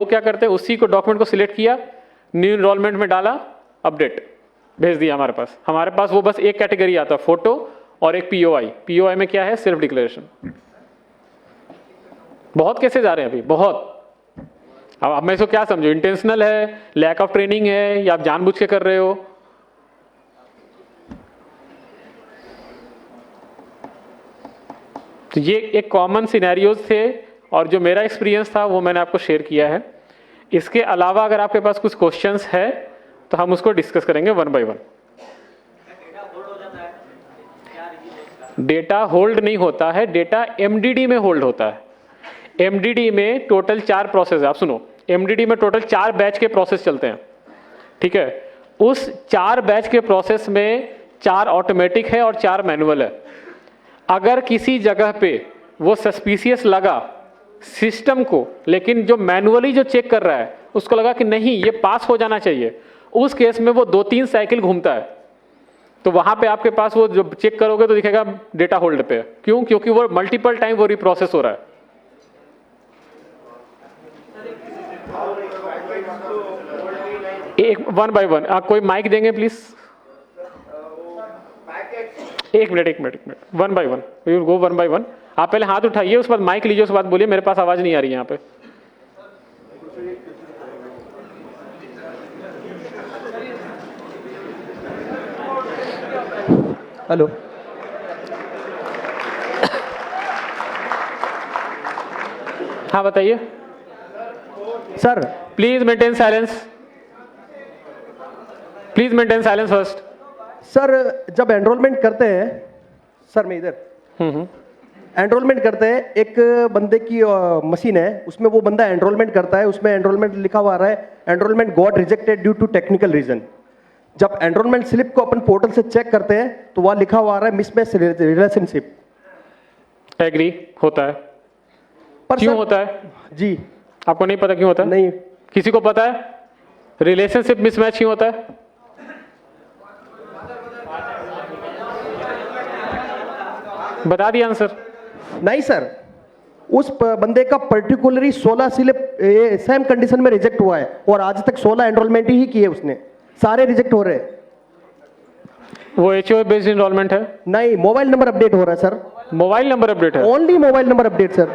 वो क्या करते हैं, उसी को डॉक्यूमेंट को सिलेक्ट किया, न्यू इनरोलमेंट में डाला, अपडेट भेज दिया हमारे पास। हमारे पास वो बस एक कैटेगरी आता है, फोटो और एक पीओआई। पीओआई में क्या है, सेल्फ डिक्लेरेशन। बहुत केसेस आ रहे हैं अभी, बहुत। अब मैं इसको क्या समझू, इंटेंशनल है, लैक ऑफ ट्रेनिंग है, या आप जानबूझ के कर रहे हो? तो ये एक कॉमन सिनेरियोज थे और जो मेरा एक्सपीरियंस था वो मैंने आपको शेयर किया है। इसके अलावा अगर आपके पास कुछ क्वेश्चंस है तो हम उसको डिस्कस करेंगे one by one. Data hold नहीं होता है, डेटा एमडीडी में होल्ड होता है। एमडीडी में टोटल 4 प्रोसेस है, आप सुनो। एमडीडी में टोटल 4 बैच के प्रोसेस चलते हैं, ठीक है। उस 4 बैच के प्रोसेस में 4 ऑटोमेटिक है और 4 मैनुअल है। अगर किसी जगह पे वो सस्पिशियस लगा सिस्टम को, लेकिन जो मैनुअली जो चेक कर रहा है उसको लगा कि नहीं ये पास हो जाना चाहिए, उस केस में वो 2-3 साइकिल घूमता है। तो वहां पे आपके पास वो जो चेक करोगे तो दिखेगा डेटा होल्ड पे। क्यों? क्योंकि वो मल्टीपल टाइम वो रिप्रोसेस हो रहा है। एक वन बाय वन। कोई माइक देंगे प्लीज? एक minute, one by one, we will go one by one. आप पहले हाथ उठाइए, उसके बाद माइक लीजिए, उसके बाद बोलिए। मेरे पास आवाज नहीं आ रही है यहाँ पे। हेलो हाँ बताइए sir. Please maintain silence, please maintain silence first. Sir जब एनरोलमेंट करते हैं, सर मैं इधर एनरोलमेंट करते हैं, एक बंदे की मशीन है, उसमें वो बंदा एनरोलमेंट करता है, उसमें एनरोलमेंट लिखा हुआ आ रहा है enrolment got rejected due to technical reason. जब एनरोलमेंट स्लिप को अपन पोर्टल से चेक करते हैं तो वहां लिखा हुआ आ रहा है मिसमैच रिलेशनशिप। एग्री होता है, पर क्यों होता है जी? आपको नहीं पता क्यों होता है? नहीं। किसी को पता है रिलेशनशिप मिसमैच क्यों होता है? बता दिया आंसर। नहीं सर, उस बंदे का पर्टिकुलरली 16 स्लिप सेम कंडीशन में रिजेक्ट हुआ है और आज तक 16 एनरोलमेंट ही किए उसने, सारे रिजेक्ट हो रहे हैं। वो एचओए बेस्ड एनरोलमेंट है? नहीं, मोबाइल नंबर अपडेट हो रहा है सर। मोबाइल नंबर अपडेट है? Only mobile number update sir.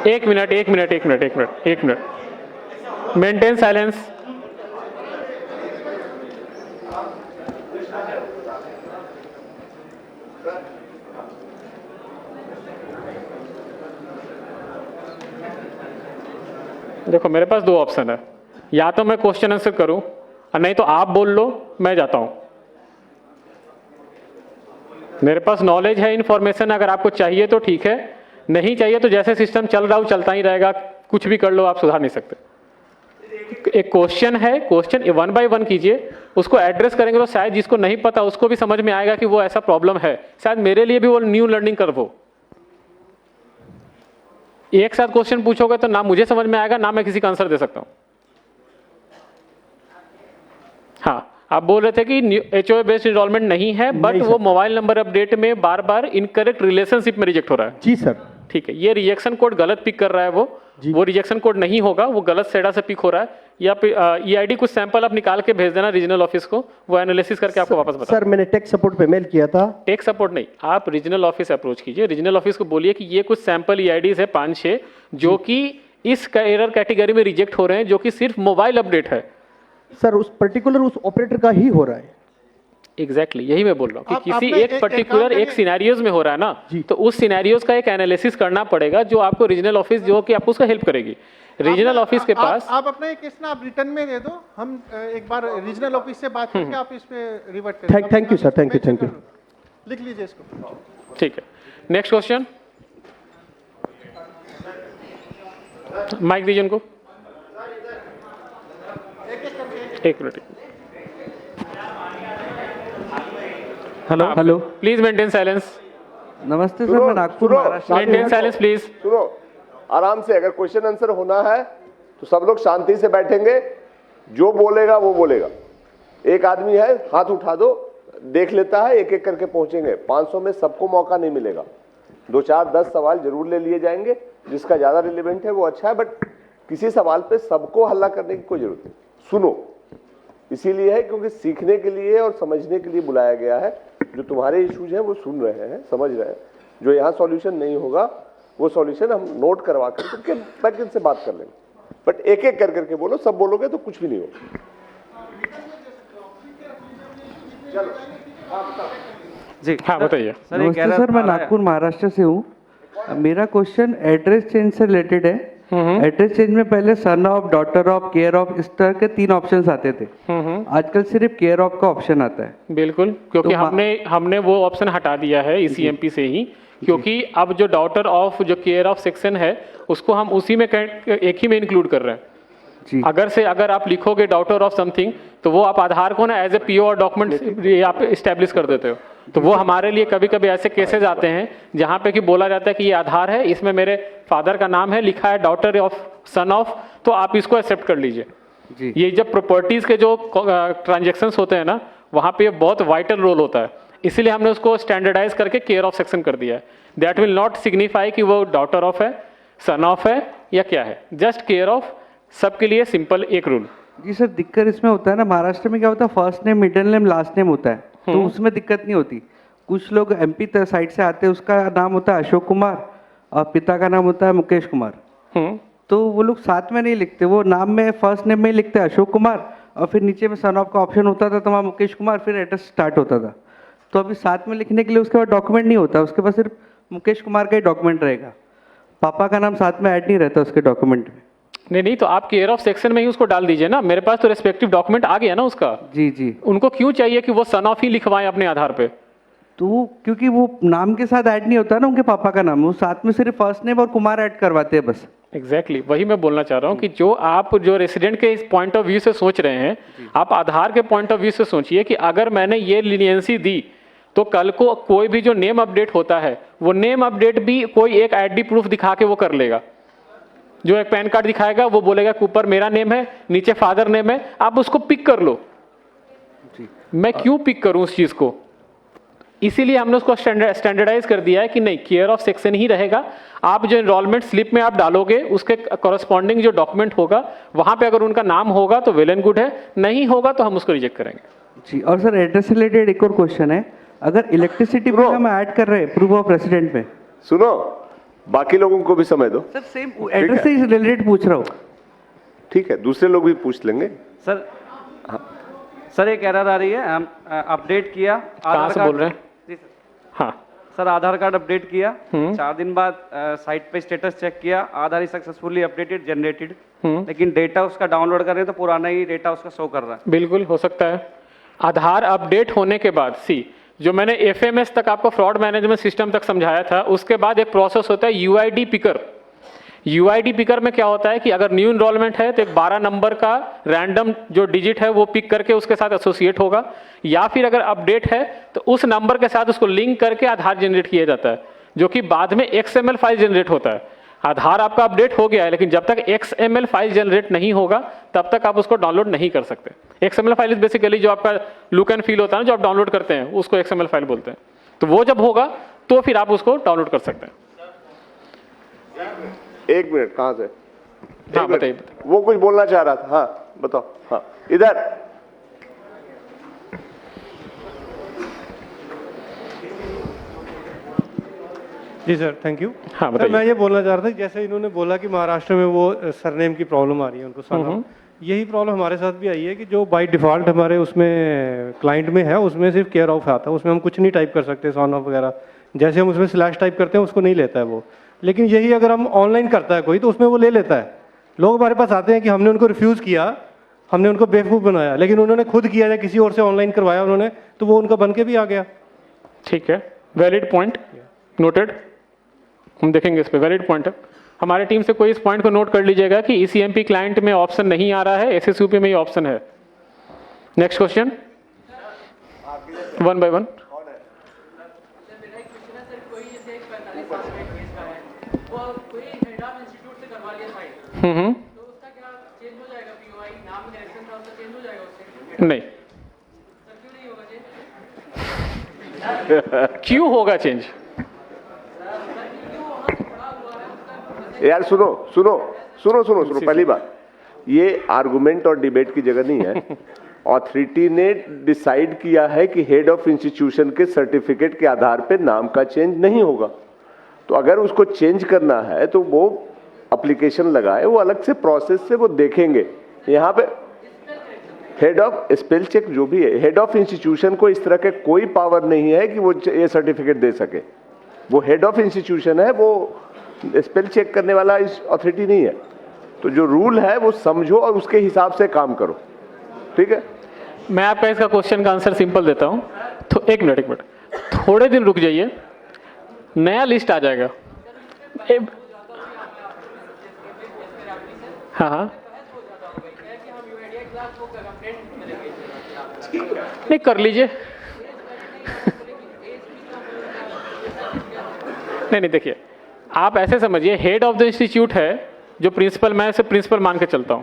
एक मिनट, मेंटेन साइलेंस। देखो मेरे पास 2 ऑप्शन है, या तो मैं क्वेश्चन आंसर करूं और नहीं तो आप बोल लो, मैं जाता हूं। मेरे पास नॉलेज है, इंफॉर्मेशन अगर आपको चाहिए तो ठीक है, नहीं चाहिए तो जैसे सिस्टम चल रहा हो चलता ही रहेगा, कुछ भी कर लो, आप सुधार नहीं सकते। एक क्वेश्चन है, क्वेश्चन 1 बाय 1 कीजिए, उसको एड्रेस करेंगे तो शायद जिसको नहीं पता उसको भी समझ में आएगा कि वो ऐसा प्रॉब्लम है। शायद मेरे लिए भी वो न्यू लर्निंग कर्व हो। एक साथ क्वेश्चन पूछोगे तो ना मुझे समझ में आएगा, ना मैं किसी का आंसर दे सकता हूं। हाँ, आप बोल रहे थे कि एचओए बेस्ड एनरोलमेंट नहीं है, बट वो मोबाइल नंबर अपडेट में बार बार इनकरेक्ट रिलेशनशिप में रिजेक्ट हो रहा है। जी सर। ठीक है, ये रिजेक्शन कोड गलत पिक कर रहा है, वो रिजेक्शन कोड नहीं होगा, वो गलत सेडा से पिक हो रहा है। या ईआईडी कुछ सैंपल आप निकाल के भेज देना रीजनल ऑफिस को, वो एनालिसिस करके आपको वापस बता। सर मैंने टेक सपोर्ट पे मेल किया था। टेक सपोर्ट नहीं, आप रीजनल ऑफिस अप्रोच कीजिए, रीजनल ऑफिस को बोलिए कि ये कुछ सैंपल ईआईडीज है 5-6 जो कि इस एरर कैटेगरी में रिजेक्ट हो रहे हैं, जो कि सिर्फ मोबाइल अपडेट है। सर उस पर्टिकुलर उस ऑपरेटर का ही हो रहा है। एग्जैक्टली यही मैं बोल रहा हूँ कि किसी एक पर्टिकुलर एक सिनेरियोज में हो रहा है ना, तो उस सिनेरियोज का एक एनालिसिस करना पड़ेगा, जो आपको रीजनल ऑफिस जो कि आपको उसका हेल्प करेगी। रीजनल ऑफिस के पास आप अपना एक केस ना आप रिटर्न में दे दो, हम एक बार रीजनल ऑफिस से बात करके आप इस पे रिवर्ट करें। Thank you sir, thank you. लिख लीजिए इसको। ठीक है, नेक्स्ट क्वेश्चन। माइक दीजिए उनको। एक minute. Hello please maintain silence. नमस्ते सर, मैं Nagpur Maharashtra. Maintain silence please. सुनो आराम से, अगर क्वेश्चन आंसर होना है तो सब लोग शांति से बैठेंगे, जो बोलेगा वो बोलेगा। एक आदमी है, हाथ उठा दो, देख लेता है, एक एक करके पहुंचेंगे। 500 में सबको मौका नहीं मिलेगा। दो चार 10 सवाल जरूर ले लिए जाएंगे, जिसका ज्यादा रिलेवेंट है वो अच्छा है, बट किसी सवाल पे सबको हल्ला करने की कोई जरूरत नहीं। सुनो, इसीलिए है क्योंकि सीखने के लिए और समझने के लिए बुलाया गया है। जो तुम्हारे इश्यूज हैं वो सुन रहे हैं, समझ रहे हैं। जो यहाँ सॉल्यूशन नहीं होगा वो सॉल्यूशन हम नोट करवा करके बैक इनसे बात कर लेंगे, बट एक एक कर करके बोलो, सब बोलोगे तो कुछ भी नहीं होगा। चलो जी हाँ बताइए। सर, ये कह नमस्ते रहा सर, मैं था- नागपुर महाराष्ट्र से हूँ। मेरा क्वेश्चन एड्रेस चेंज से रिलेटेड है। एड्रेस चेंज में पहले son of, daughter of, care of, इस तरह के 3 ऑप्शंस आते थे। आजकल सिर्फ केयर ऑफ का ऑप्शन आता है। बिल्कुल, क्योंकि तो हमने वो ऑप्शन हटा दिया है ECMP से ही, क्योंकि अब जो डॉटर ऑफ, जो केयर ऑफ सेक्शन है, उसको हम उसी में एक ही में इंक्लूड कर रहे हैं। जी। अगर आप लिखोगे डॉटर ऑफ समथिंग, तो वो आप आधार को ना एज ए PO डॉक्यूमेंट आप इस्टेब्लिश कर देते हो। तो वो हमारे लिए कभी कभी ऐसे केसेस आते हैं जहाँ पे कि बोला जाता है कि ये आधार है, इसमें मेरे फादर का नाम है, लिखा है डॉटर ऑफ, सन ऑफ, तो आप इसको एक्सेप्ट कर लीजिए। जी। ये जब प्रॉपर्टीज के जो ट्रांजेक्शंस होते हैं ना, वहाँ पे बहुत वाइटल रोल होता है, इसीलिए हमने उसको स्टैंडर्डाइज करके केयर ऑफ सेक्शन कर दिया है। दैट विल नॉट सिग्निफाई कि वो डॉटर ऑफ है, सन ऑफ है या क्या है, जस्ट केयर ऑफ, सबके लिए सिंपल एक रूल। जी सर, दिक्कत इसमें होता है ना, महाराष्ट्र में क्या होता है, first name, middle name, last name होता है, तो उसमें दिक्कत नहीं होती। कुछ लोग MP साइड से आते हैं, उसका नाम होता है अशोक कुमार और पिता का नाम होता है मुकेश कुमार, तो वो लोग साथ में नहीं लिखते, वो नाम में फर्स्ट नेम में ही लिखते हैं अशोक कुमार, और फिर नीचे में सन ऑफ का ऑप्शन होता था, तो वहाँ मुकेश कुमार, फिर एड्रेस स्टार्ट होता था। तो अभी साथ में लिखने के लिए उसके बाद डॉक्यूमेंट नहीं होता, उसके पास सिर्फ मुकेश कुमार का ही डॉक्यूमेंट रहेगा, पापा का नाम साथ में ऐड नहीं रहता उसके डॉक्यूमेंट में। नहीं, तो आप केयर ऑफ सेक्शन में ही उसको डाल दीजिए ना, मेरे पास तो रेस्पेक्टिव डॉक्यूमेंट आ गया ना उसका। जी जी। उनको क्यों चाहिए कि वो सन ऑफ ही लिखवाएं अपने आधार पे? तो क्योंकि वो नाम के साथ ऐड नहीं होता ना उनके पापा का नाम, वो साथ में सिर्फ फर्स्ट नेम और कुमार ऐड करवाते हैं बस। एग्जैक्टली वही मैं बोलना चाह रहा हूँ कि जो रेसिडेंट के इस पॉइंट ऑफ व्यू से सोच रहे हैं, आप आधार के पॉइंट ऑफ व्यू से सोचिए कि अगर मैंने ये लीनियंसी दी, तो कल को कोई भी जो नेम अपडेट होता है, वो नेम अपडेट भी कोई एक ID प्रूफ दिखा के वो कर लेगा। जो एक पैन कार्ड दिखाएगा, वो बोलेगा कि ऊपर मेरा नेम है, नीचे फादर नेम है, आप उसको पिक कर लो। मैं क्यों पिक करूं उस चीज को? इसीलिए हमने उसको स्टैंडर्डाइज कर दिया है कि नहीं, केयर ऑफ सेक्शन ही रहेगा। आप जो एनरोलमेंट स्लिप में आप डालोगे, उसके कॉरस्पॉन्डिंग जो डॉक्यूमेंट होगा, वहां पे अगर उनका नाम होगा तो वेल एंड गुड है, नहीं होगा तो हम उसको रिजेक्ट करेंगे। जी। और सर, एड्रेस से रिलेटेड एक और क्वेश्चन है, अगर इलेक्ट्रिसिटी बिल हम ऐड कर रहे हैं प्रूफ ऑफ रेसिडेंट में, सुनो, बाकी लोगों को भी समय दो। सर सेम एड्रेस से रिलेटेड पूछ रहा हूँ। ठीक है, दूसरे लोग भी पूछ लेंगे। सर सर, एक एरर आ रही है, हम अपडेट किया कहाँ से बोल रहे हैं? जी सर। हाँ, सर, आधार कार्ड अपडेट किया, 4 दिन बाद साइट पे स्टेटस चेक किया, आधार सक्सेसफुली अपडेटेड जनरेटेड, लेकिन डेटा उसका डाउनलोड कर रहे हैं तो पुराना ही डेटा उसका शो कर रहा है। बिल्कुल हो सकता है। आधार अपडेट होने के बाद जो मैंने FMS तक आपको फ्रॉड मैनेजमेंट सिस्टम तक समझाया था, उसके बाद एक प्रोसेस होता है UID पिकर। UID पिकर में क्या होता है कि अगर न्यू इनरोलमेंट है तो एक 12 नंबर का रैंडम जो डिजिट है वो पिक करके उसके साथ एसोसिएट होगा, या फिर अगर अपडेट है तो उस नंबर के साथ उसको लिंक करके आधार जनरेट किया जाता है, जो कि बाद में XML फाइल जनरेट होता है। आधार आपका अपडेट हो गया है, लेकिन जब तक XML फाइल जनरेट नहीं होगा तब तक आप उसको डाउनलोड नहीं कर सकते। XML फाइल इज बेसिकली जो आपका लुक एंड फील होता है ना, जो आप डाउनलोड करते हैं, उसको XML फाइल बोलते हैं। तो वो जब होगा तो फिर आप उसको डाउनलोड कर सकते हैं। 1 मिनट, कहाँ से? हाँ बताइए। वो कुछ बोलना चाह रहा था। हाँ बताओ। हाँ इधर। जी सर, थैंक यू। हाँ सर, बताइए। मैं ये बोलना चाह रहा था, जैसे इन्होंने बोला कि महाराष्ट्र में वो सरनेम की प्रॉब्लम आ रही है उनको, सरनेम, यही प्रॉब्लम हमारे साथ भी आई है कि जो बाय डिफॉल्ट हमारे उसमें क्लाइंट में है, उसमें सिर्फ केयर ऑफ आता है, उसमें हम कुछ नहीं टाइप कर सकते, सन ऑफ वगैरह, जैसे हम उसमें स्लैश टाइप करते हैं उसको नहीं लेता है वो। लेकिन यही अगर हम ऑनलाइन करता है कोई तो उसमें वो ले लेता है। लोग हमारे पास आते हैं कि हमने उनको रिफ्यूज़ किया, हमने उनको बेवकूफ़ बनाया, लेकिन उन्होंने खुद किया या किसी और से ऑनलाइन करवाया उन्होंने, तो वो उनका बन के भी आ गया। ठीक है, वैलिड पॉइंट, नोटेड। हम देखेंगे इस पे, वैलिड पॉइंट है। हमारे टीम से कोई इस पॉइंट को नोट कर लीजिएगा कि ECMP क्लाइंट में ऑप्शन नहीं आ रहा है, SSUP में ही ऑप्शन है। Next question, 1 by 1। नहीं, क्यों होगा चेंज? यार सुनो सुनो सुनो सुनो सुनो, पहली बात, ये आर्गुमेंट और डिबेट की जगह नहीं है। ऑथोरिटी ने डिसाइड किया है कि हेड ऑफ इंस्टीट्यूशन के सर्टिफिकेट के आधार पे नाम का चेंज नहीं होगा। तो अगर उसको चेंज करना है तो वो एप्लीकेशन लगाए, वो अलग से प्रोसेस से वो देखेंगे। यहाँ पे हेड ऑफ स्पेल चेक जो भी है, हेड ऑफ इंस्टीट्यूशन को इस तरह के कोई पावर नहीं है कि वो ये सर्टिफिकेट दे सके। वो हेड ऑफ इंस्टीट्यूशन है, वो स्पेल चेक करने वाला इस अथॉरिटी नहीं है। तो जो रूल है वो समझो और उसके हिसाब से काम करो, ठीक है। मैं आपका इसका क्वेश्चन का आंसर सिंपल देता हूँ। तो एक मिनट थोड़े दिन रुक जाइए, नया लिस्ट आ जाएगा। हाँ हाँ, नहीं कर लीजिए। नहीं देखिए, आप ऐसे समझिए, हेड ऑफ द इंस्टीट्यूट है जो प्रिंसिपल, मैं इसे प्रिंसिपल मान के चलता हूं।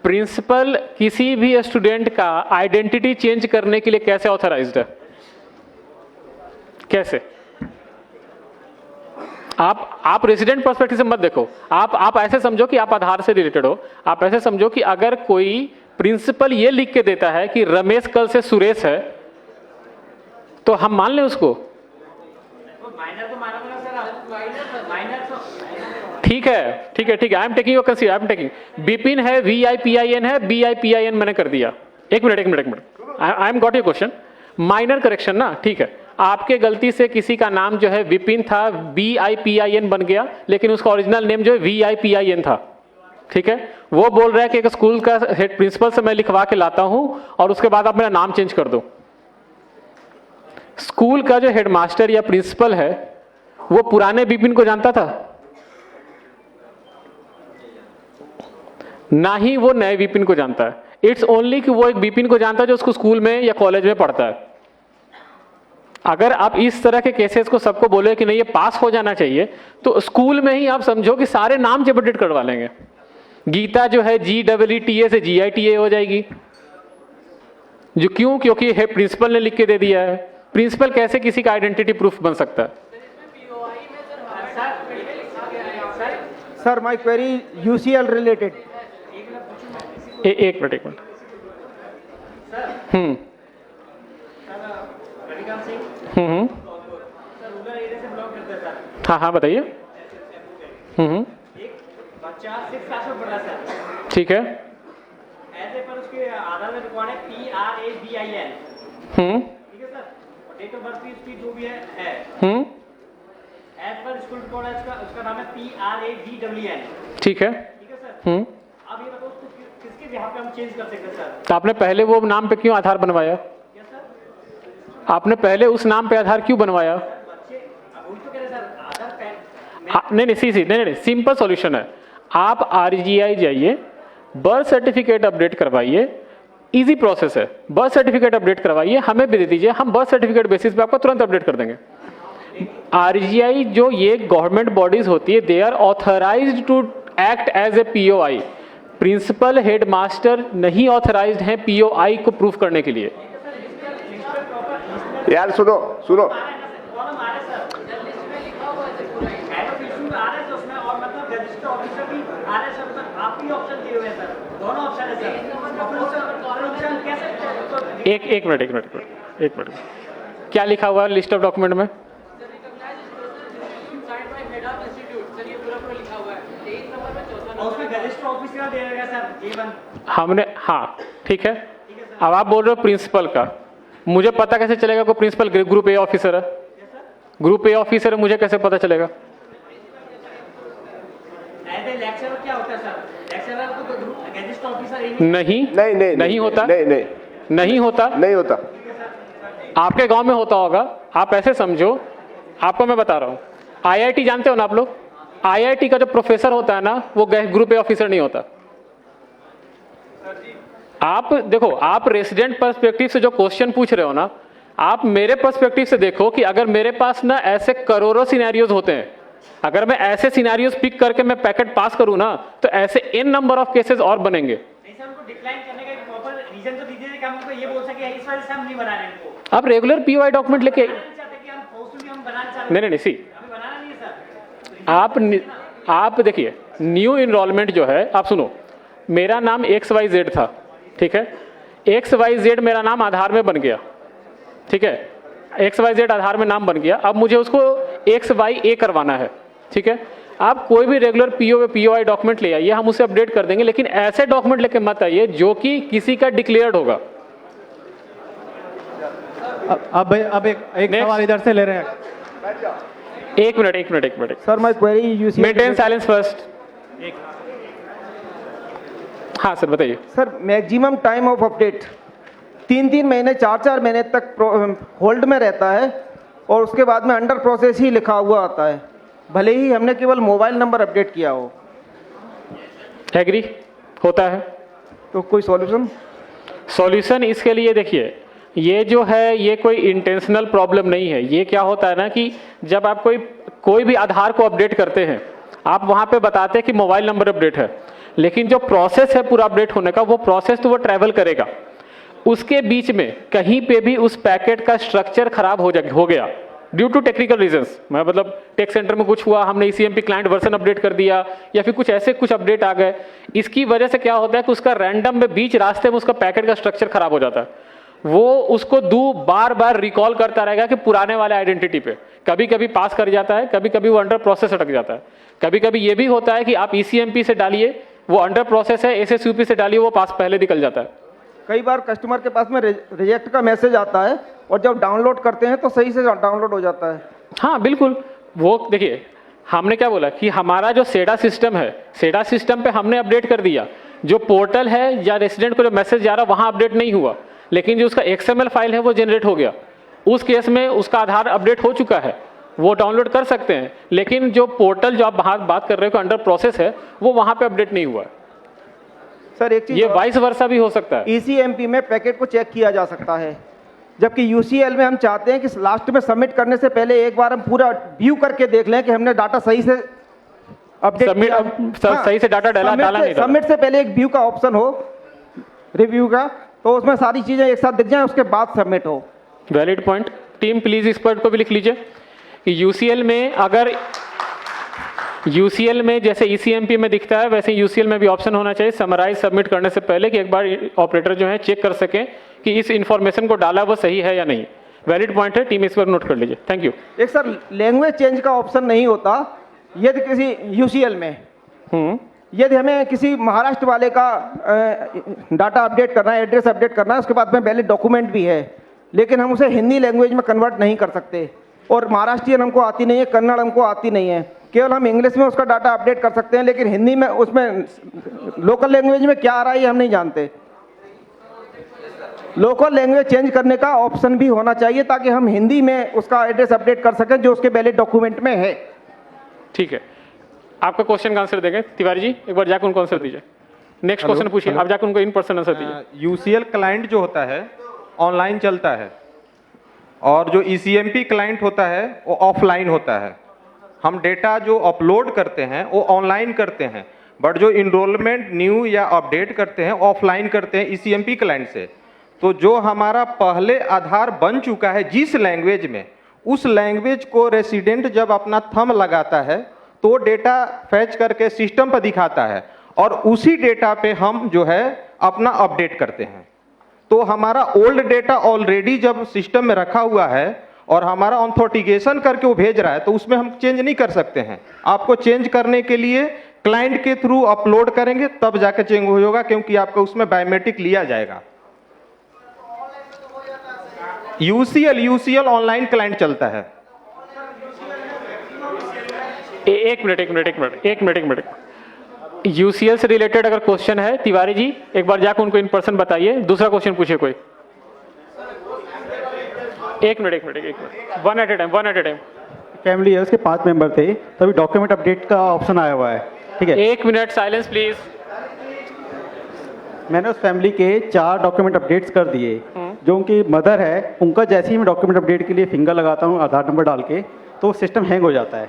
प्रिंसिपल किसी भी स्टूडेंट का आइडेंटिटी चेंज करने के लिए कैसे ऑथराइज्ड है? कैसे? आप रेजिडेंट पर्सपेक्टिव से मत देखो। आप ऐसे समझो कि आप आधार से रिलेटेड हो। आप ऐसे समझो कि अगर कोई प्रिंसिपल ये लिख के देता है कि रमेश कल से सुरेश है, तो हम मान लें उसको? ठीक है, I am taking your consider, I am taking. Bipin है, VIPIN है, BIPIN मैंने कर दिया। एक minute, I am got your question. Minor correction ना, ठीक है। आपके गलती से किसी का नाम जो है विपिन था, BIPIN बन गया, लेकिन उसका ओरिजिनल नेम जो है VIPIN था, ठीक है। वो बोल रहा है कि एक स्कूल का हेड प्रिंसिपल से मैं लिखवा के लाता हूं और उसके बाद आप मेरा नाम चेंज कर दो। स्कूल का जो हेडमास्टर या प्रिंसिपल है वो पुराने विपिन को जानता था? ना ही वो नए विपिन को जानता है। इट्स ओनली कि वो एक विपिन को जानता है जो उसको स्कूल में या कॉलेज में पढ़ता है। अगर आप इस तरह के केसेस को सबको बोले कि नहीं ये पास हो जाना चाहिए, तो स्कूल में ही आप समझो कि सारे नाम जब अपडेट करवा लेंगे। गीता जो है GEETA से GITA हो जाएगी। जो क्यों? क्योंकि है प्रिंसिपल ने लिख के दे दिया है। प्रिंसिपल कैसे किसी का आइडेंटिटी प्रूफ बन सकता है? Sir my query UCL related. एक मिनट। हाँ बताइए। बच्चा 6 क्लास में पढ़ रहा है, ठीक है। ऐसे पर उसके आधार में रिकॉर्ड है PRABIN, ठीक है सर। और डेट ऑफ बर्थ उसकी जो भी है एज पर स्कूल रिकॉर्ड है, उसका नाम है PRAGWN, ठीक है सर। अब ये बताओ उसको किसके बिहाफ पे हम चेंज कर सकते हैं सर? तो आपने पहले वो नाम पे क्यों आधार बनवाया? क्या सर? आपने पहले उस नाम पे आधार क्यों बनवाया? बच्चे अब वही तो कह रहे हैं सर, आधार पैन नहीं, सिंपल सॉल्यूशन है। आप RGI जाइए, बर्थ सर्टिफिकेट अपडेट करवाइए, इजी प्रोसेस है। बर्थ सर्टिफिकेट अपडेट करवाइए, हमें भी दे दीजिए, हम बर्थ सर्टिफिकेट बेसिस पे आपको तुरंत अपडेट कर देंगे। RGI जो ये गवर्नमेंट बॉडीज होती है, they are authorised to act as a POI। Principal headmaster नहीं ऑथराइज्ड हैं POI को प्रूफ करने के लिए। यार सुनो सुनो, एक मिनट, क्या लिखा हुआ है लिस्ट ऑफ डॉक्यूमेंट में? हमने, हाँ ठीक है। अब आप बोल रहे हो प्रिंसिपल का, मुझे पता कैसे चलेगा कोई प्रिंसिपल ग्रुप A ऑफिसर है? ग्रुप A ऑफिसर है, मुझे कैसे पता चलेगा? क्या होता है सर? लेक्चरर को तो गेजिस्ट ऑफिसर नहीं होता। आपके गांव में होता होगा, आप ऐसे समझो, आपको मैं बता रहा हूँ। IIT जानते हो ना आप लोग? IIT का जो प्रोफेसर होता है ना, वो ग्रुप A ऑफिसर नहीं होता। आप देखो, आप रेसिडेंट पर्सपेक्टिव से जो क्वेश्चन पूछ रहे हो ना, आप मेरे पर्सपेक्टिव से देखो कि अगर मेरे पास ना ऐसे करोड़ों सिनेरियोज होते हैं, अगर मैं ऐसे सिनेरियोज पिक करके मैं पैकेट पास करूं ना, तो ऐसे n नंबर ऑफ केसेस और बनेंगे। नहीं सर, उनको डिक्लाइन करने का एक प्रॉपर रीजन तो दीजिए कि हम उनको ये बोल सके इस वजह से हम नहीं बना रहे इनको। आप रेगुलर POI डॉक्यूमेंट लेके चाहते कि हम फोर्सफुली हम बनाना चाहते हैं। नहीं सी हमें बनाना नहीं है सर। आप आप देखिए न्यू इनरोलमेंट जो है, आप सुनो, मेरा नाम XYZ था, ठीक है, XYZ मेरा नाम आधार में बन गया, ठीक है, XYZ आधार में नाम बन गया, अब मुझे उसको XYA करवाना है, ठीक है। आप कोई भी रेगुलर POI डॉक्यूमेंट ले आइए, हम उसे अपडेट कर देंगे, लेकिन ऐसे डॉक्यूमेंट लेके मत आइए जो कि किसी का डिक्लेयर्ड होगा। अब एक सवाल इधर से ले रहे हैं। एक minute sir my query UCL maintain silence first. हाँ सर बताइए। Sir maximum time of update 3-3 महीने 4-4 महीने तक होल्ड में रहता है और उसके बाद में अंडर प्रोसेस ही लिखा हुआ आता है, भले ही हमने केवल मोबाइल नंबर अपडेट किया हो। एग्री होता है। तो कोई सॉल्यूशन इसके लिए देखिए, ये जो है ये कोई इंटेंशनल प्रॉब्लम नहीं है। ये क्या होता है ना कि जब आप कोई भी आधार को अपडेट करते हैं, आप वहाँ पे बताते हैं कि मोबाइल नंबर अपडेट है, लेकिन जो प्रोसेस है पूरा अपडेट होने का, वो प्रोसेस तो वो ट्रैवल करेगा, उसके बीच में कहीं पे भी उस पैकेट का स्ट्रक्चर खराब हो गया ड्यू टू टेक्निकल रीजंस, मैं मतलब टेक सेंटर में कुछ हुआ, हमने ECMP क्लाइंट वर्जन अपडेट कर दिया या फिर कुछ ऐसे कुछ अपडेट आ गए, इसकी वजह से क्या होता है कि उसका रैंडम में बीच रास्ते में उसका पैकेट का स्ट्रक्चर खराब हो जाता है। वो उसको बार बार रिकॉल करता रहेगा कि पुराने वाले आइडेंटिटी पे, कभी कभी पास कर जाता है, कभी कभी वो अंडर प्रोसेस अटक जाता है, कभी कभी ये भी होता है कि आप ECMP से डालिए, वो अंडर प्रोसेस है, SSUP से डालिए, वो पास पहले निकल जाता है। कई बार कस्टमर के पास में रिजेक्ट का मैसेज आता है और जब डाउनलोड करते हैं तो सही से डाउनलोड हो जाता है। हाँ बिल्कुल, वो देखिए हमने क्या बोला कि हमारा जो सेडा सिस्टम है, सेडा सिस्टम पे हमने अपडेट कर दिया, जो पोर्टल है या रेसिडेंट को जो मैसेज जा रहा है वहाँ अपडेट नहीं हुआ, लेकिन जो उसका XML फाइल है वो जनरेट हो गया, उस केस में उसका आधार अपडेट हो चुका है, वो डाउनलोड कर सकते हैं, लेकिन जो पोर्टल जो आप बात कर रहे हो अंडर प्रोसेस है, वो वहाँ पे अपडेट नहीं हुआ है। सर एक चीज, ये वाइस वर्सा भी हो सकता है। ECMP में पैकेट को चेक किया जा सकता है, जबकि UCL में हम चाहते हैं कि लास्ट में सबमिट करने से पहले एक बार हम पूरा व्यू करके देख लें कि हमने डाटा सही से अपडेट सही से डाटा डाला नहीं। सबमिट से पहले एक व्यू का ऑप्शन हो, रिव्यू का, तो उसमें सारी चीजें एक साथ दिख जाएं, उसके बाद सबमिट हो। Valid point. टीम प्लीज इस पॉइंट को भी लिख लीजिए कि UCL में अगर UCL में जैसे ECMP में दिखता है वैसे UCL में भी ऑप्शन होना चाहिए समराइज सबमिट करने से पहले, कि एक बार ऑपरेटर जो है चेक कर सकें कि इस इंफॉर्मेशन को डाला वो सही है या नहीं। वैलिड पॉइंट है, टीम इस पर नोट कर लीजिए। Thank you. एक सर लैंग्वेज चेंज का ऑप्शन नहीं होता यदि किसी UCL में यदि हमें किसी महाराष्ट्र वाले का डाटा अपडेट करना है, एड्रेस अपडेट करना है, उसके बाद में वैलिड डॉक्यूमेंट भी है, लेकिन हम उसे हिंदी लैंग्वेज में कन्वर्ट नहीं कर सकते, और महाराष्ट्रियन हमको आती नहीं है, कन्नड़ हमको आती नहीं है, केवल हम इंग्लिश में उसका डाटा अपडेट कर सकते हैं, लेकिन हिंदी में उसमें लोकल लैंग्वेज में क्या आ रहा है ये हम नहीं जानते। लोकल लैंग्वेज चेंज करने का ऑप्शन भी होना चाहिए ताकि हम हिंदी में उसका एड्रेस अपडेट कर सकें जो उसके वैलिड डॉक्यूमेंट में है। ठीक है, आपका क्वेश्चन का आंसर देंगे तिवारी जी, एक बार जाकर उनको आंसर दीजिए। नेक्स्ट क्वेश्चन पूछिए, आप जाकर उनको इन पर्सन आंसर दीजिए। UCL क्लाइंट जो होता है ऑनलाइन चलता है और जो ECMP क्लाइंट होता है वो ऑफलाइन होता है। हम डेटा जो अपलोड करते हैं वो ऑनलाइन करते हैं, बट जो इनरोलमेंट न्यू या अपडेट करते हैं ऑफलाइन करते हैं ECMP क्लाइंट से। तो जो हमारा पहले आधार बन चुका है जिस लैंग्वेज में, उस लैंग्वेज को रेसिडेंट जब अपना थंब लगाता है तो डेटा फैच करके सिस्टम पर दिखाता है और उसी डेटा पे हम जो है अपना अपडेट करते हैं। तो हमारा ओल्ड डेटा ऑलरेडी जब सिस्टम में रखा हुआ है और हमारा ऑथेंटिकेशन करके वो भेज रहा है तो उसमें हम चेंज नहीं कर सकते हैं। आपको चेंज करने के लिए क्लाइंट के थ्रू अपलोड करेंगे तब जाकर चेंज होगा, क्योंकि आपका उसमें बायोमेट्रिक लिया जाएगा। UCL ऑनलाइन क्लाइंट चलता है। एक मिनट। UCL से रिलेटेड अगर क्वेश्चन है तिवारी जी, एक बार जाकर उनको इन पर्सन बताइए। दूसरा क्वेश्चन पूछिए कोई। एक minute, one at a time. Family है, उसके 5 मेंबर थे, तभी डॉक्यूमेंट अपडेट का ऑप्शन आया हुआ है। ठीक है, 1 मिनट साइलेंस प्लीज। मैंने उस फैमिली के 4 डॉक्यूमेंट अपडेट्स कर दिए। जो उनकी मदर है, उनका जैसे ही मैं डॉक्यूमेंट अपडेट के लिए फिंगर लगाता हूँ आधार नंबर डाल के, तो सिस्टम हैंग हो जाता है।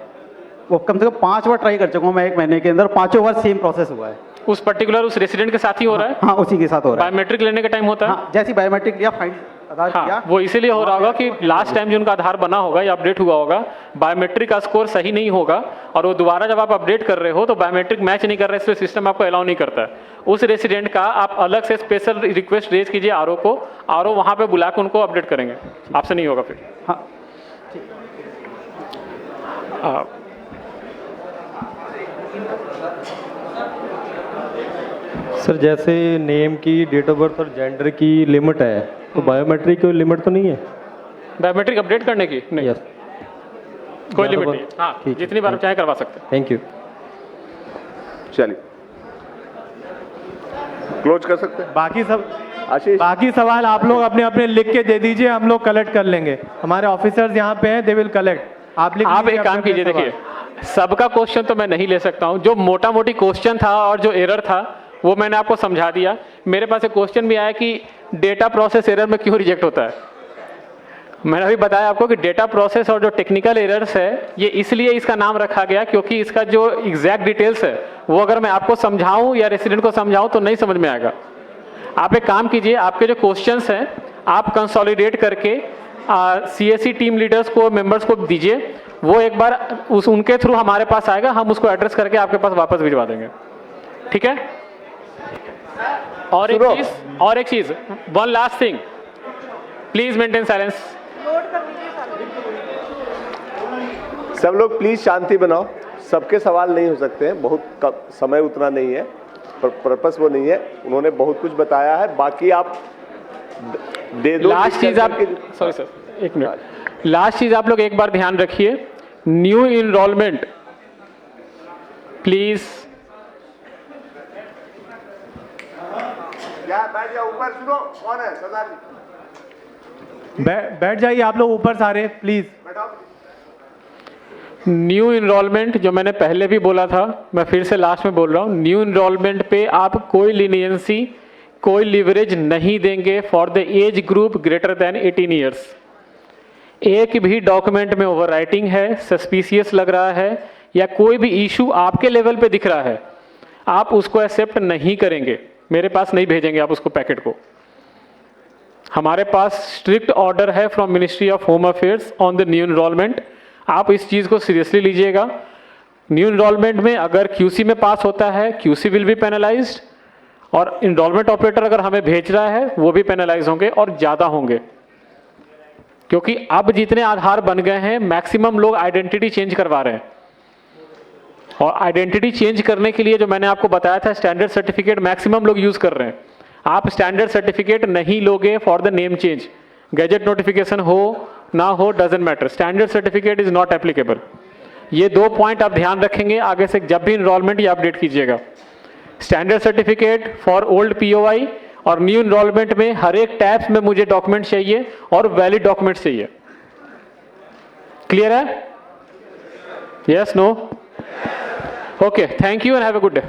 वो कम से कम 5 बार ट्राई कर चुका हूँ मैं 1 महीने के अंदर, 5 बार सेम प्रोसेस हुआ है। उस पर्टिकुलर उस रेसिडेंट के साथ ही हो रहा है? हाँ, उसी के साथ हो रहा है। बायोमेट्रिक लेने का टाइम होता है? हाँ, जैसे बायोमेट्रिक लिया, फाइल आधार किया। हाँ, वो इसीलिए हो रहा होगा कि लास्ट टाइम जो उनका आधार बना होगा या अपडेट हुआ होगा, बायोमेट्रिक का स्कोर सही नहीं होगा और वो दोबारा जब आप अपडेट कर रहे हो तो बायोमेट्रिक मैच नहीं कर रहे, इसलिए सिस्टम आपको अलाउ नहीं करता है। उस रेसिडेंट का आप अलग से स्पेशल रिक्वेस्ट रेज कीजिए आरओ को, आरओ वहाँ पे बुला के उनको अपडेट करेंगे, आपसे नहीं होगा फिर। हाँ सर जैसे नेम की, डेट ऑफ बर्थ और जेंडर की लिमिट है, तो बायोमेट्रिक की लिमिट तो नहीं है? बायोमेट्रिक अपडेट करने की नहीं, यस, कोई लिमिट नहीं। हाँ, जितनी बार चाहे करवा सकते हैं। Thank you. चलिए क्लोज कर सकते हैं। बाकी सब आशीष, बाकी सवाल आप लोग अपने अपने लिख के दे दीजिए, हम लोग कलेक्ट कर लेंगे। हमारे ऑफिसर्स यहाँ पे हैं, दे विल कलेक्ट। आप लिख आप लीजिए एक काम अपने कीजिए, सवाल। देखिए सबका क्वेश्चन तो मैं नहीं ले सकता हूँ, जो मोटा मोटी क्वेश्चन था और जो एरर था वो मैंने आपको समझा दिया। मेरे पास एक क्वेश्चन भी आया कि डेटा प्रोसेस एरर में क्यों रिजेक्ट होता है। मैंने अभी बताया आपको कि डेटा प्रोसेस और जो टेक्निकल एरर्स है ये इसलिए इसका नाम रखा गया क्योंकि इसका जो एग्जैक्ट डिटेल्स है वो अगर मैं आपको समझाऊं या रेसिडेंट को समझाऊं तो नहीं समझ में आएगा। आप एक काम कीजिए, आपके जो क्वेश्चंस हैं आप कंसोलिडेट करके सीएससी टीम लीडर्स को, मेंबर्स को दीजिए, वो एक बार उनके थ्रू हमारे पास आएगा, हम उसको एड्रेस करके आपके पास वापस भिजवा देंगे, ठीक है। और एक चीज, one last thing, please maintain silence. सब लोग प्लीज शांति बनाओ, सबके सवाल नहीं हो सकते हैं, बहुत समय उतना नहीं है, पर्पस वो नहीं है, उन्होंने बहुत कुछ बताया है, बाकी आप दे दो। लास्ट चीज आप, सॉरी सर एक मिनट, लास्ट चीज आप लोग एक बार ध्यान रखिए, न्यू इनरोलमेंट प्लीज। बैठ जाओ ऊपर, सुनो कौन है सरदार जी, बैठ जाइए आप लोग ऊपर सारे प्लीज। न्यू इनरोलमेंट जो मैंने पहले भी बोला था, मैं फिर से लास्ट में बोल रहा हूँ, न्यू इनरोलमेंट पे आप कोई लीनियंसी, कोई लिवरेज नहीं देंगे for the age group greater than 18 years. एक भी डॉक्यूमेंट में ओवरराइटिंग है, सस्पिशियस लग रहा है या कोई भी इशू आपके लेवल पे दिख रहा है, आप उसको एक्सेप्ट नहीं करेंगे, मेरे पास नहीं भेजेंगे आप उसको पैकेट को। हमारे पास स्ट्रिक्ट ऑर्डर है from ministry of home affairs on the new enrolment, आप इस चीज़ को सीरियसली लीजिएगा। न्यू इनरोलमेंट में अगर क्यूसी में पास होता है, क्यूसी विल बी पेनलाइज्ड, और इनरोलमेंट ऑपरेटर अगर हमें भेज रहा है वो भी पेनलाइज होंगे और ज़्यादा होंगे, क्योंकि अब जितने आधार बन गए हैं मैक्सिमम लोग आइडेंटिटी चेंज करवा रहे हैं, और आइडेंटिटी चेंज करने के लिए जो मैंने आपको बताया था स्टैंडर्ड सर्टिफिकेट मैक्सिमम लोग यूज़ कर रहे हैं। आप स्टैंडर्ड सर्टिफिकेट नहीं लोगे for the name change, gadget notification हो ना हो doesn't matter, standard certificate is not applicable. ये 2 पॉइंट आप ध्यान रखेंगे आगे से जब भी इनरोलमेंट या अपडेट कीजिएगा। Standard certificate for old POI और न्यू इनरोलमेंट में हर एक टैब्स में मुझे डॉक्यूमेंट चाहिए और वैलिड डॉक्यूमेंट चाहिए। क्लियर है? Yes, no? Okay, thank you and have a good day.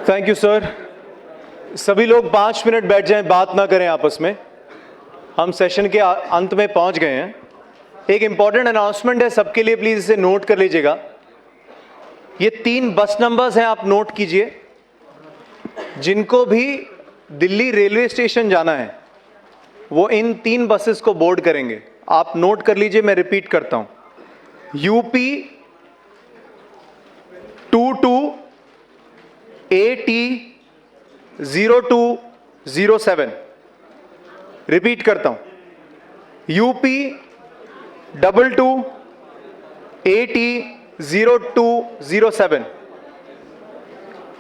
Thank you sir. सभी लोग 5 मिनट बैठ जाएं, बात ना करें आपस में, हम सेशन के अंत में पहुंच गए हैं। एक इंपॉर्टेंट अनाउंसमेंट है सबके लिए, प्लीज इसे नोट कर लीजिएगा। ये 3 बस नंबर्स हैं, आप नोट कीजिए। जिनको भी दिल्ली रेलवे स्टेशन जाना है वो इन 3 बसेस को बोर्ड करेंगे, आप नोट कर लीजिए। मैं रिपीट करता हूं, यूपी 22 AT 0207, रिपीट करता हूं, यूपी 22 AT 0207।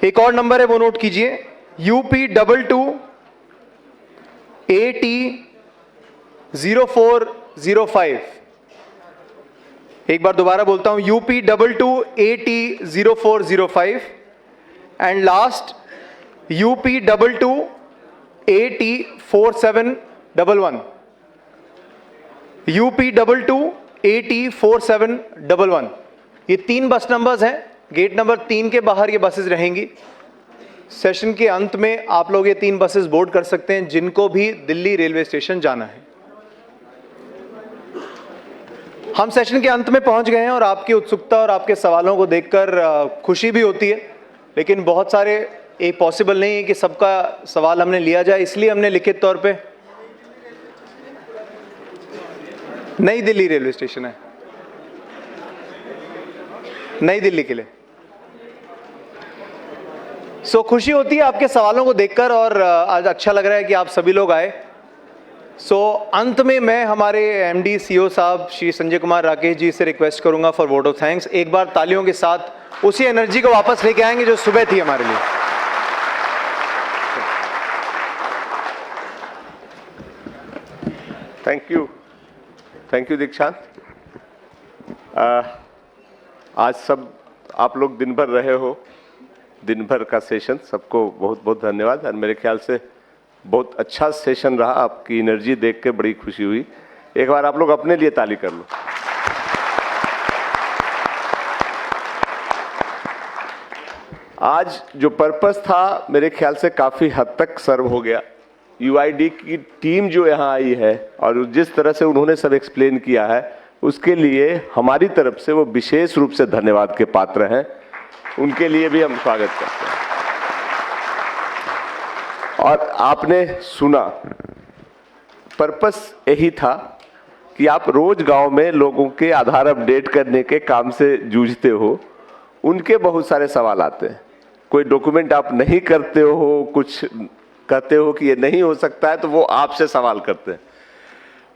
एक और नंबर है वो नोट कीजिए, यूपी 22 AT 0405। एक बार दोबारा बोलता हूं, UP 22 AT 0405 and last UP 22 AT 4711। UP 22 AT 4711। ये 3 बस नंबर्स हैं, गेट नंबर 3 के बाहर ये बसेस रहेंगी। सेशन के अंत में आप लोग ये 3 बसेस बोर्ड कर सकते हैं जिनको भी दिल्ली रेलवे स्टेशन जाना है। हम सेशन के अंत में पहुंच गए हैं और आपकी उत्सुकता और आपके सवालों को देखकर खुशी भी होती है, लेकिन बहुत सारे ये पॉसिबल नहीं है कि सबका सवाल हमने लिया जाए, इसलिए हमने लिखित तौर पे नई दिल्ली रेलवे स्टेशन है, नई दिल्ली के लिए। खुशी होती है आपके सवालों को देखकर और आज अच्छा लग रहा है कि आप सभी लोग आए। अंत में मैं हमारे एमडी सीईओ साहब श्री संजय कुमार राकेश जी से रिक्वेस्ट करूंगा फॉर वोट ऑफ थैंक्स। एक बार तालियों के साथ उसी एनर्जी को वापस लेके आएंगे जो सुबह थी हमारे लिए। थैंक यू दीक्षांत। आज सब आप लोग दिन भर रहे हो, दिन भर का सेशन, सबको बहुत बहुत धन्यवाद। और मेरे ख्याल से बहुत अच्छा सेशन रहा, आपकी एनर्जी देख के बड़ी खुशी हुई। एक बार आप लोग अपने लिए ताली कर लो। आज जो पर्पस था मेरे ख्याल से काफी हद तक सर्व हो गया। यूआईडी की टीम जो यहाँ आई है और जिस तरह से उन्होंने सब एक्सप्लेन किया है, उसके लिए हमारी तरफ से वो विशेष रूप से धन्यवाद के पात्र हैं। उनके लिए भी हम स्वागत करते हैं। और आपने सुना, पर्पस यही था कि आप रोज गांव में लोगों के आधार अपडेट करने के काम से जूझते हो, उनके बहुत सारे सवाल आते हैं। कोई डॉक्यूमेंट आप नहीं करते हो, कुछ कहते हो कि ये नहीं हो सकता है, तो वो आपसे सवाल करते हैं।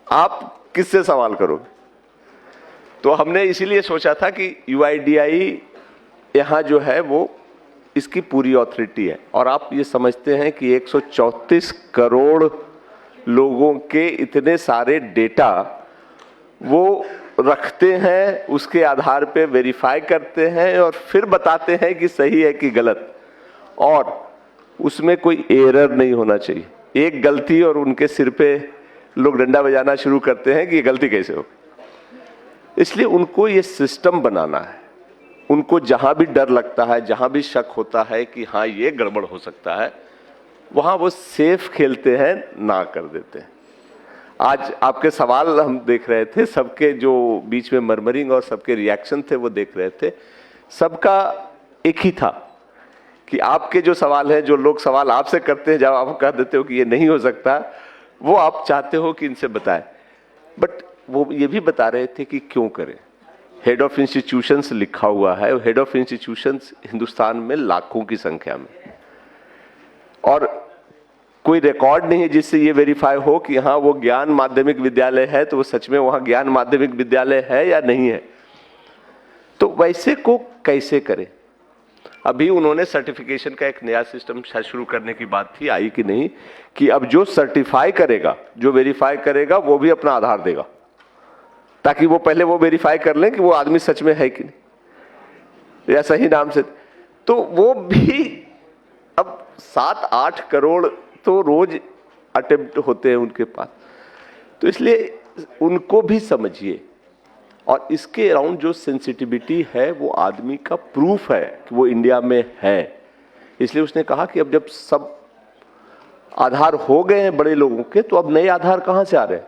आप किससे सवाल करोगे? तो हमने इसीलिए सोचा था कि यूआईडीआई यहाँ जो है वो इसकी पूरी ऑथोरिटी है। और आप ये समझते हैं कि 134 करोड़ लोगों के इतने सारे डेटा वो रखते हैं, उसके आधार पे वेरीफाई करते हैं और फिर बताते हैं कि सही है कि गलत, और उसमें कोई एरर नहीं होना चाहिए। एक गलती और उनके सिर पे लोग डंडा बजाना शुरू करते हैं कि ये गलती कैसे हो। इसलिए उनको ये सिस्टम बनाना है। उनको जहां भी डर लगता है, जहां भी शक होता है कि हाँ ये गड़बड़ हो सकता है, वहां वो सेफ खेलते हैं, ना कर देते हैं। आज आपके सवाल हम देख रहे थे, सबके जो बीच में मर्मरिंग और सबके रिएक्शन थे वो देख रहे थे। सबका एक ही था कि आपके जो सवाल है, जो लोग सवाल आपसे करते हैं, जब आप कह देते हो कि ये नहीं हो सकता, वो आप चाहते हो कि इनसे बताएं। बट वो ये भी बता रहे थे कि क्यों करें। हेड ऑफ इंस्टीट्यूशंस लिखा हुआ है, हेड ऑफ इंस्टीट्यूशंस हिंदुस्तान में लाखों की संख्या में, और कोई रिकॉर्ड नहीं है जिससे ये वेरीफाई हो कि हाँ वो ज्ञान माध्यमिक विद्यालय है, तो वो सच में वहां ज्ञान माध्यमिक विद्यालय है या नहीं है। तो वैसे को कैसे करें? अभी उन्होंने सर्टिफिकेशन का एक नया सिस्टम शुरू करने की बात थी, आई कि नहीं, कि अब जो सर्टिफाई करेगा, जो वेरीफाई करेगा, वो भी अपना आधार देगा, ताकि वो पहले वो वेरीफाई कर लें कि वो आदमी सच में है कि नहीं, या सही नाम से। तो वो भी अब 7-8 करोड़ तो रोज अटेम्प्ट होते हैं उनके पास। तो इसलिए उनको भी समझिए, और इसके अराउंड जो सेंसिटिविटी है वो आदमी का प्रूफ है कि वो इंडिया में है। इसलिए उसने कहा कि अब जब सब आधार हो गए हैं बड़े लोगों के, तो अब नए आधार कहाँ से आ रहे हैं?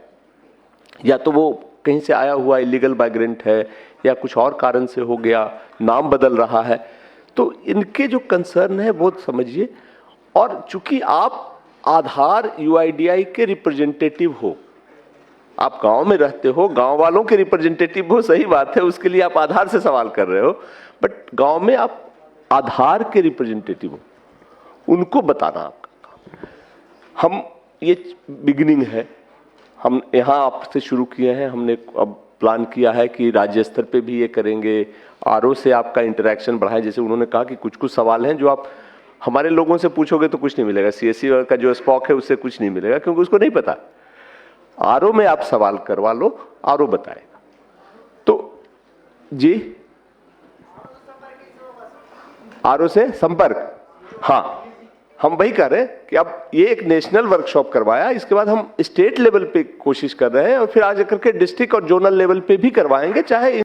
या तो वो कहीं से आया हुआ इलीगल माइग्रेंट है, या कुछ और कारण से हो गया, नाम बदल रहा है। तो इनके जो कंसर्न है वो समझिए। और चूंकि आप आधार यूआईडीआई के रिप्रेजेंटेटिव हो, आप गांव में रहते हो, गांव वालों के रिप्रेजेंटेटिव हो, सही बात है, उसके लिए आप आधार से सवाल कर रहे हो, बट गांव में आप आधार के रिप्रेजेंटेटिव हो, उनको बताना आपका काम। हम ये बिगिनिंग है, हम यहाँ आपसे शुरू किए हैं, हमने अब प्लान किया है कि राज्य स्तर पे भी ये करेंगे। आरओ से आपका इंटरेक्शन बढ़ाएं। जैसे उन्होंने कहा कि कुछ कुछ सवाल हैं जो आप हमारे लोगों से पूछोगे तो कुछ नहीं मिलेगा, सीएससी का जो स्पॉक है उससे कुछ नहीं मिलेगा, क्योंकि उसको नहीं पता। आरओ में आप सवाल करवा लो, आरओ बताएगा। तो जी, आरओ से संपर्क, हाँ, हम वही कर रहे हैं कि अब ये एक नेशनल वर्कशॉप करवाया, इसके बाद हम स्टेट लेवल पे कोशिश कर रहे हैं, और फिर आगे करके डिस्ट्रिक्ट और जोनल लेवल पे भी करवाएंगे, चाहे